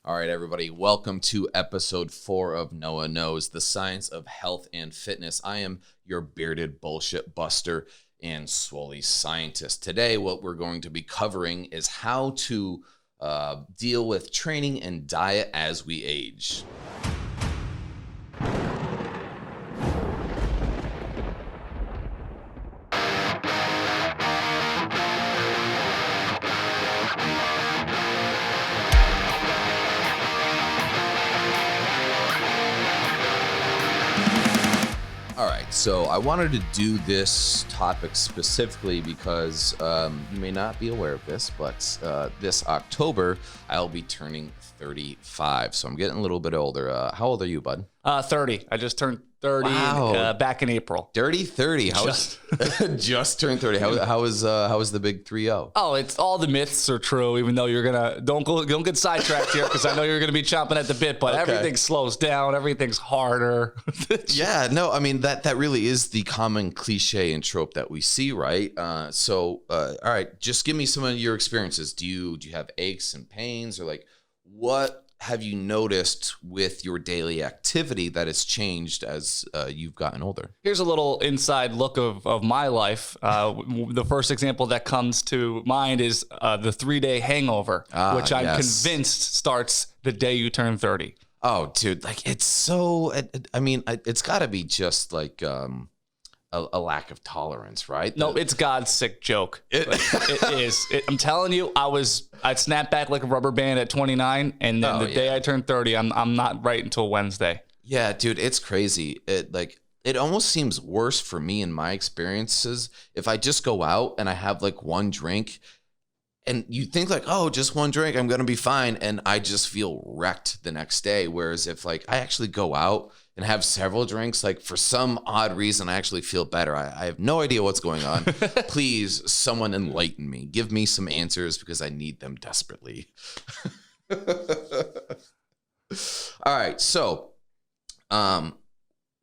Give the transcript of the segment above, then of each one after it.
All right, everybody, welcome to episode 4 of Noah Knows, the science of health and fitness. I am your bearded bullshit buster and swolly scientist. Today, what we're going to be covering is how to deal with training and diet as we age. So I wanted to do this topic specifically because you may not be aware of this, but this October I'll be turning 35. So I'm getting a little bit older. How old are you, bud? 30. I just turned 30 back in April. Dirty 30. Just turned 30. How was the big 3-0? Oh, it's all the myths are true. Even though you're gonna don't get sidetracked here because I know you're gonna be chomping at the bit. But everything slows down. Everything's harder. Yeah, no, I mean that really is the common cliche and trope that we see, right? All right, just give me some of your experiences. Do you have aches and pains, or like what have you noticed with your daily activity that has changed as you've gotten older? Here's a little inside look of my life. The first example that comes to mind is the 3-day hangover, which I'm convinced starts the day you turn 30. Oh, dude, like it's so, I mean, it's got to be just like a lack of tolerance, right? No, it's God's sick joke. It is. I'm telling you, I'd snap back like a rubber band at 29, and then the day I turned 30, I'm not right until Wednesday. Yeah, dude, it's crazy. It almost seems worse for me in my experiences if I just go out and I have like one drink. And you think like, oh, just one drink, I'm going to be fine. And I just feel wrecked the next day. Whereas if like I actually go out and have several drinks, like for some odd reason, I actually feel better. I have no idea what's going on. Please, someone enlighten me. Give me some answers because I need them desperately. All right. So,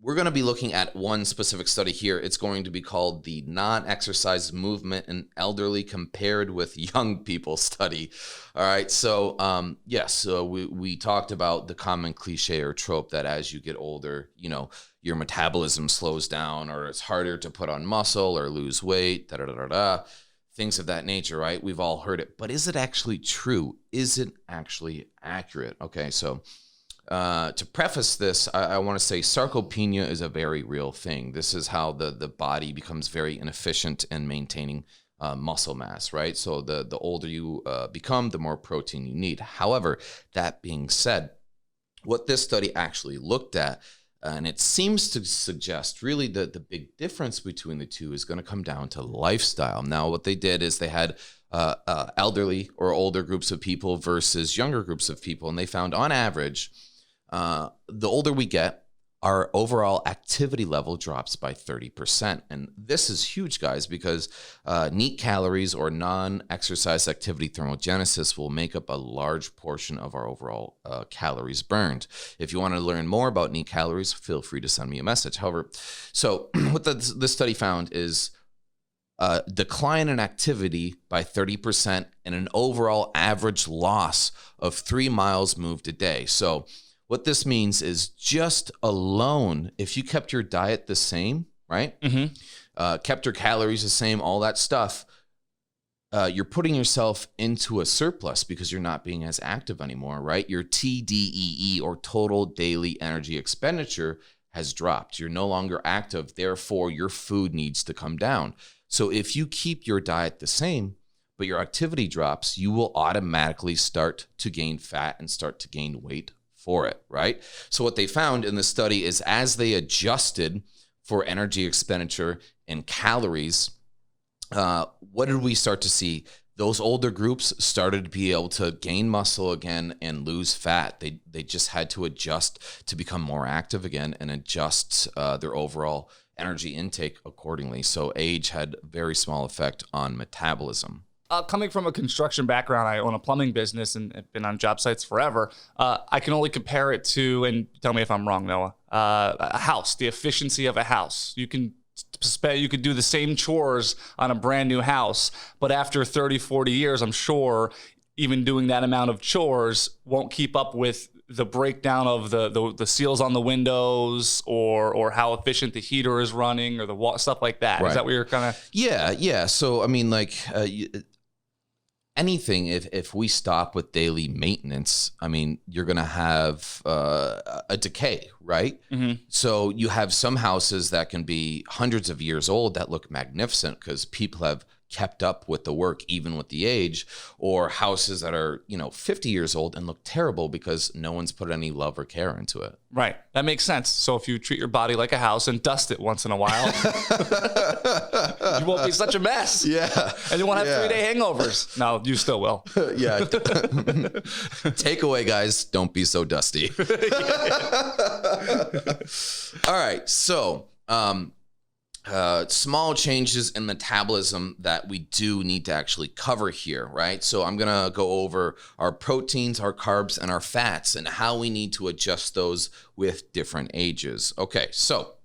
we're going to be looking at one specific study here. It's going to be called the Non-Exercise Movement in Elderly Compared with Young People study. All right. So, we talked about the common cliche or trope that as you get older, you know, your metabolism slows down or it's harder to put on muscle or lose weight, things of that nature, right? We've all heard it. But is it actually true? Is it actually accurate? Okay. So, to preface this, I want to say sarcopenia is a very real thing. This is how the body becomes very inefficient in maintaining muscle mass, right? So the older you become, the more protein you need. However, that being said, what this study actually looked at, and it seems to suggest really the big difference between the two is going to come down to lifestyle. Now, what they did is they had elderly or older groups of people versus younger groups of people, and they found on average, the older we get, our overall activity level drops by 30%. And this is huge, guys, because neat calories or non-exercise activity thermogenesis will make up a large portion of our overall calories burned. If you want to learn more about neat calories, feel free to send me a message. However, so what this study found is decline in activity by 30% and an overall average loss of 3 miles moved a day. So what this means is just alone, if you kept your diet the same, right? Mm-hmm. Kept your calories the same, all that stuff, you're putting yourself into a surplus because you're not being as active anymore, right? Your TDEE or total daily energy expenditure has dropped. You're no longer active. Therefore, your food needs to come down. So if you keep your diet the same, but your activity drops, you will automatically start to gain fat and start to gain weight for it, right? So what they found in the study is as they adjusted for energy expenditure and calories, what did we start to see? Those older groups started to be able to gain muscle again and lose fat. They just had to adjust to become more active again and adjust their overall energy intake accordingly. So age had very small effect on metabolism. Coming from a construction background, I own a plumbing business and have been on job sites forever. I can only compare it to, and tell me if I'm wrong, Noah, a house, the efficiency of a house. You could do the same chores on a brand new house, but after 30, 40 years, I'm sure even doing that amount of chores won't keep up with the breakdown of the seals on the windows or how efficient the heater is running or stuff like that. Right. Is that what you're kind of? Yeah. So, I mean, like anything, if we stop with daily maintenance, I mean, you're going to have a decay, right? Mm-hmm. So you have some houses that can be hundreds of years old that look magnificent because people have kept up with the work even with the age, or houses that are 50 years old and look terrible because no one's put any love or care into it. Right. That makes sense. So if you treat your body like a house and dust it once in a while, you won't be such a mess. Yeah. And you won't have 3-day hangovers. No, you still will. Yeah. Takeaway, guys, don't be so dusty. All right. So, small changes in metabolism that we do need to actually cover here, right? So I'm going to go over our proteins, our carbs, and our fats and how we need to adjust those with different ages. Okay, so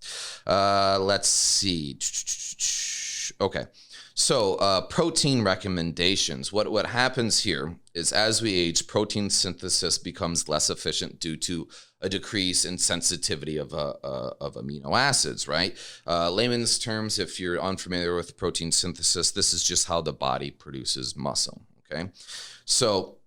let's see. Okay, so protein recommendations. What happens here is as we age, protein synthesis becomes less efficient due to a decrease in sensitivity of amino acids, right? Layman's terms, if you're unfamiliar with protein synthesis, this is just how the body produces muscle, okay? So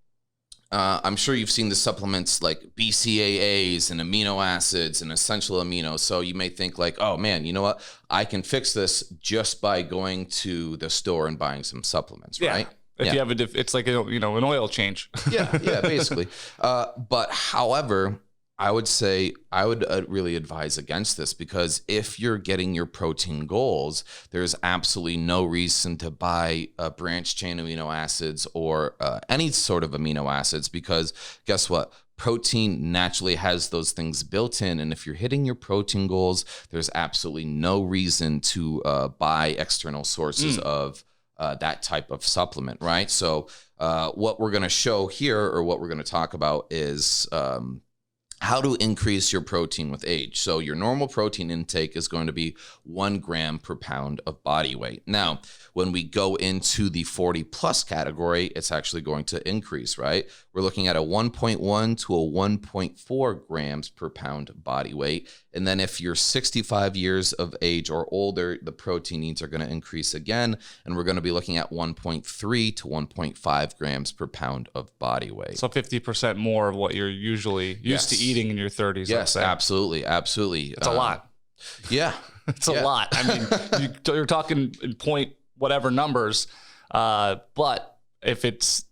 I'm sure you've seen the supplements like BCAAs and amino acids and essential aminos. So you may think like, oh man, you know what? I can fix this just by going to the store and buying some supplements, right? If you have it's like an oil change. yeah, basically. But however, I would say I would really advise against this because if you're getting your protein goals, there's absolutely no reason to buy branched chain amino acids or any sort of amino acids because guess what? Protein naturally has those things built in. And if you're hitting your protein goals, there's absolutely no reason to buy external sources of that type of supplement, right? So what we're going to show here or what we're going to talk about is how to increase your protein with age. So your normal protein intake is going to be 1 gram per pound of body weight. Now, when we go into the 40 plus category, it's actually going to increase, right? We're looking at a 1.1 to a 1.4 grams per pound body weight. And then if you're 65 years of age or older, the protein needs are going to increase again. And we're going to be looking at 1.3 to 1.5 grams per pound of body weight. So 50% more of what you're usually used to eating in your 30s. Yes, absolutely. It's a lot. Yeah. It's a lot. I mean, you're talking in point whatever numbers, but if it's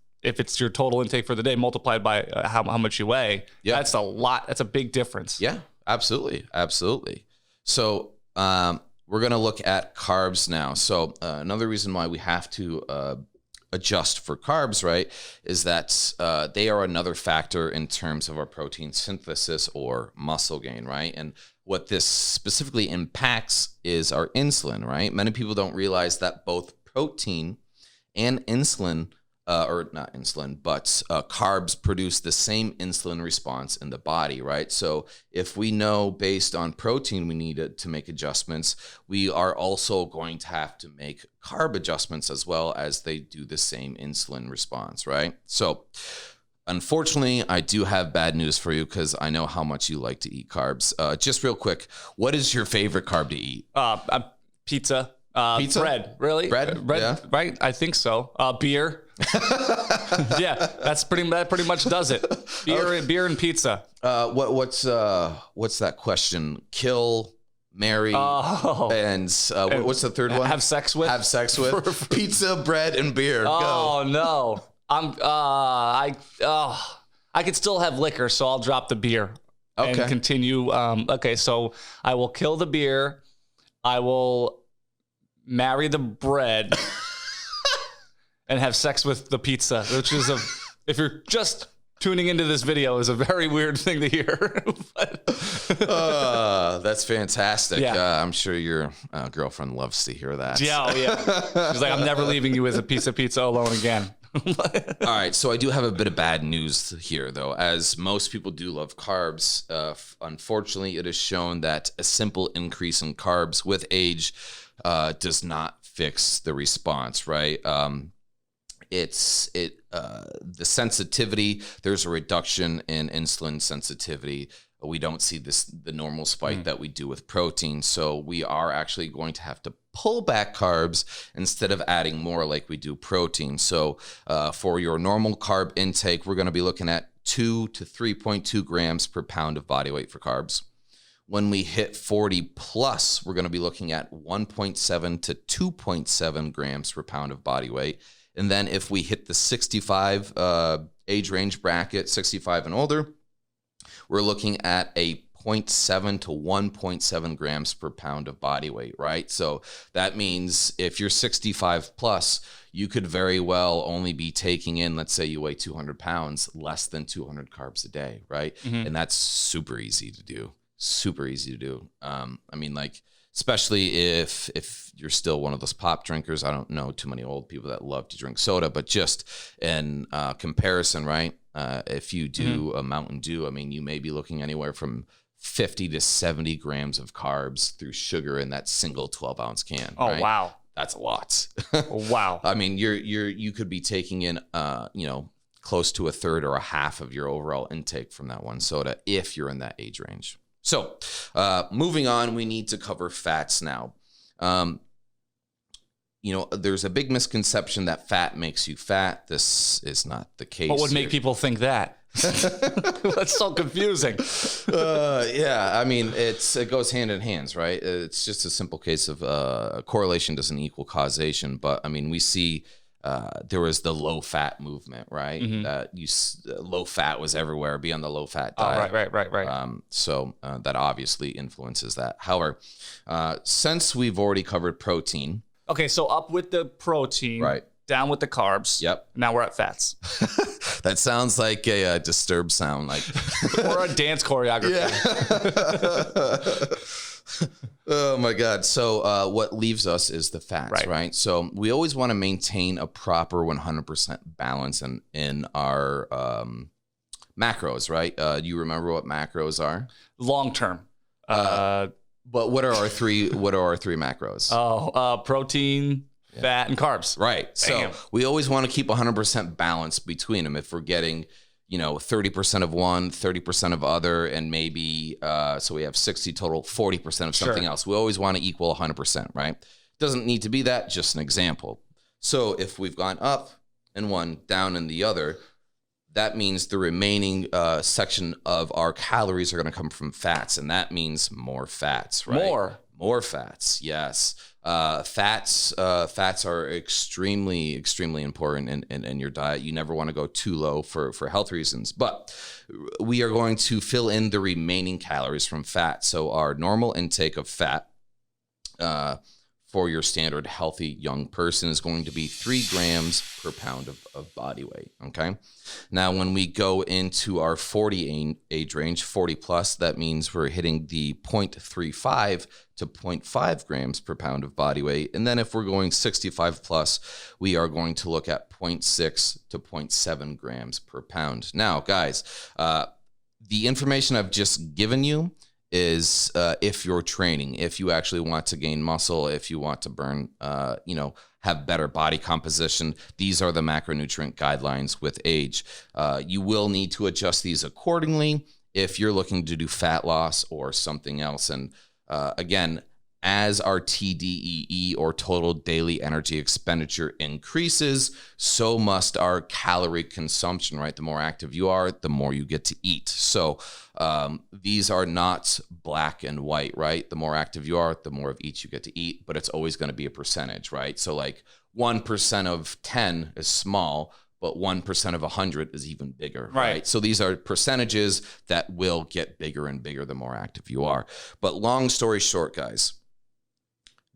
your total intake for the day multiplied by how much you weigh, that's a lot. That's a big difference. Yeah, absolutely. So we're going to look at carbs now. So another reason why we have to adjust for carbs, right, is that they are another factor in terms of our protein synthesis or muscle gain, right? And what this specifically impacts is our insulin, right? Many people don't realize that both protein and insulin, or not insulin, but carbs produce the same insulin response in the body, right? So if we know based on protein we need to make adjustments, we are also going to have to make carb adjustments as well as they do the same insulin response, right? So unfortunately, I do have bad news for you because I know how much you like to eat carbs. Just real quick, what is your favorite carb to eat? Pizza. Pizza? Bread, really? Bread, yeah. Right? I think so. Beer. Yeah, that pretty much does it. Beer and pizza. What's that question? Kill, marry, and what's the third one? Have sex with. Have sex with. Pizza, bread, and beer. Oh Go. no, I could still have liquor, so I'll drop the beer and continue. Okay, so I will kill the beer. I will marry the bread and have sex with the pizza, which is if you're just tuning into this video, is a very weird thing to hear. That's fantastic. Yeah. I'm sure your girlfriend loves to hear that. Yeah, She's like, I'm never leaving you with a piece of pizza alone again. All right, so I do have a bit of bad news here, though. As most people do love carbs, unfortunately, it is shown that a simple increase in carbs with age does not fix the response, right? the sensitivity, there's a reduction in insulin sensitivity. We don't see the normal spike that we do with protein. So we are actually going to have to pull back carbs instead of adding more like we do protein. So for your normal carb intake, we're going to be looking at 2 to 3.2 grams per pound of body weight for carbs. When we hit 40 plus, we're going to be looking at 1.7 to 2.7 grams per pound of body weight. And then if we hit the 65 age range bracket, 65 and older, we're looking at a 0.7 to 1.7 grams per pound of body weight, right? So that means if you're 65 plus, you could very well only be taking in, let's say you weigh 200 pounds, less than 200 carbs a day, right? And that's super easy to do. Super easy to do. I mean, like, especially if you're still one of those pop drinkers. I don't know too many old people that love to drink soda, but just in comparison, right? If you do a Mountain Dew, I mean, you may be looking anywhere from 50 to 70 grams of carbs through sugar in that single 12-ounce can. Oh, right? wow. That's a lot. Wow. I mean, you could be taking in, close to a third or a half of your overall intake from that one soda if you're in that age range. So moving on, we need to cover fats now. There's a big misconception that fat makes you fat. This is not the case. What would make people think that? That's so confusing. Yeah, I mean, it goes hand in hand, right? It's just a simple case of correlation doesn't equal causation. But I mean, we see there was the low fat movement, right? Low fat was everywhere. Be on the low fat diet. Right. So that obviously influences that. However, since we've already covered protein. Okay, so up with the protein, right? Down with the carbs. Yep. Now we're at fats. That sounds like a disturbed sound, like or a dance choreography. Yeah. Oh my God. So what leaves us is the fats, right? So we always want to maintain a proper 100% balance in our macros, right? You remember what macros are? Long term. But what are our three macros? Protein, fat, and carbs. Right. Bam. So we always want to keep 100% balance between them. If we're getting 30% of one, 30% of other, and maybe, so we have 60 total, 40% of something else. We always want to equal 100%, right? Doesn't need to be that, just an example. So if we've gone up in one, down in the other, that means the remaining section of our calories are going to come from fats, and that means more fats, right? More fats, yes. Fats are extremely, extremely important in your diet. You never want to go too low for health reasons, but we are going to fill in the remaining calories from fat. So our normal intake of fat for your standard healthy young person is going to be 3 grams per pound of body weight, okay? Now, when we go into our 40 age range, 40 plus, that means we're hitting the 0.35 to 0.5 grams per pound of body weight. And then if we're going 65 plus, we are going to look at 0.6 to 0.7 grams per pound. Now, guys, the information I've just given you is if you're training, if you actually want to gain muscle, if you want to burn, have better body composition. These are the macronutrient guidelines with age. You will need to adjust these accordingly if you're looking to do fat loss or something else. And again, as our TDEE or total daily energy expenditure increases, so must our calorie consumption, right? The more active you are, the more you get to eat. So these are not black and white, right? The more active you are, the more of each you get to eat, but it's always going to be a percentage, right? So like 1% of 10 is small, but 1% of 100 is even bigger, right? So these are percentages that will get bigger and bigger the more active you are. But long story short, guys,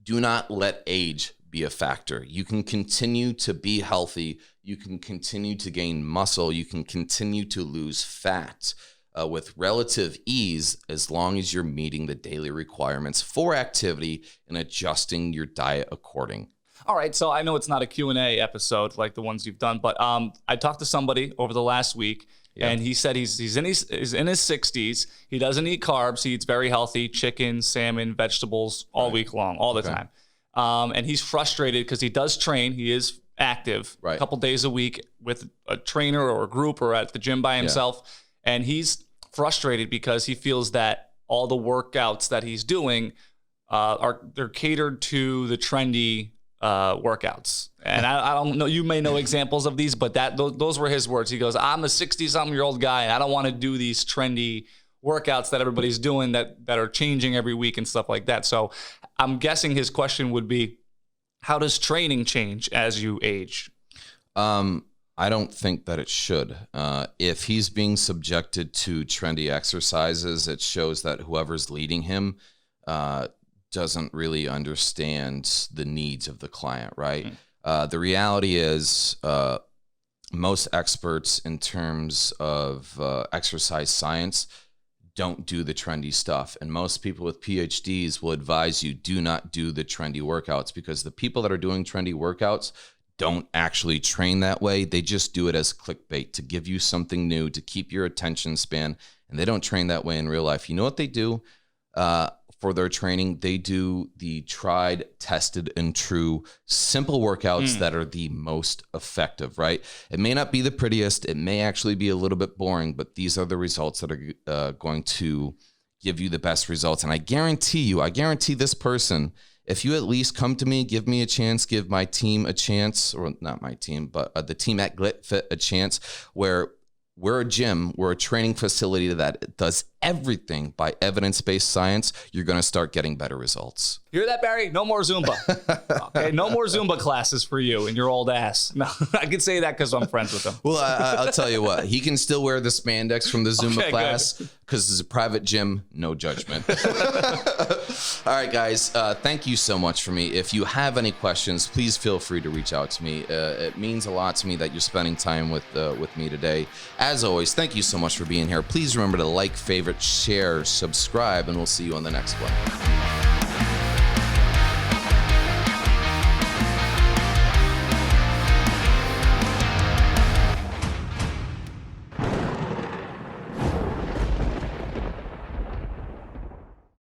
do not let age be a factor. You can continue to be healthy. You can continue to gain muscle. You can continue to lose fat with relative ease as long as you're meeting the daily requirements for activity and adjusting your diet according. All right, so I know it's not a Q&A episode like the ones you've done, but I talked to somebody over the last week, and he said he's in his 60s. He doesn't eat carbs. He eats very healthy chicken, salmon, vegetables all week long, all the time. And he's frustrated because he does train. He is active Right. a couple days a week with a trainer or a group or at the gym by himself. And he's frustrated because he feels that all the workouts that he's doing they're catered to the trendy workouts. And I don't know, you may know examples of these, but those were his words. He goes, I'm a 60-something-year-old guy, and I don't want to do these trendy workouts that everybody's doing that are changing every week and stuff like that. So I'm guessing his question would be, how does training change as you age? I don't think that it should. If he's being subjected to trendy exercises, it shows that whoever's leading him doesn't really understand the needs of the client, right? The reality is most experts in terms of exercise science don't do the trendy stuff. And most people with PhDs will advise you do not do the trendy workouts, because the people that are doing trendy workouts don't actually train that way. They just do it as clickbait to give you something new, to keep your attention span. And they don't train that way in real life. You know what they do for their training? They do the tried, tested, and true simple workouts that are the most effective, right? It may not be the prettiest. It may actually be a little bit boring, but these are the results that are going to give you the best results. And I guarantee this person, if you at least come to me, give me a chance, give my team a chance, or not my team, but the team at GlitFit a chance, where we're a gym, we're a training facility that does everything by evidence-based science, you're going to start getting better results. Hear that, Barry? No more Zumba. Okay, no more Zumba classes for you and your old ass. No, I can say that because I'm friends with him. Well, I'll tell you what, he can still wear the spandex from the Zumba class because it's a private gym, no judgment. All right, guys, thank you so much for me. If you have any questions, please feel free to reach out to me. It means a lot to me that you're spending time with me today. As always, thank you so much for being here. Please remember to like, favorite, share, subscribe, and we'll see you on the next one.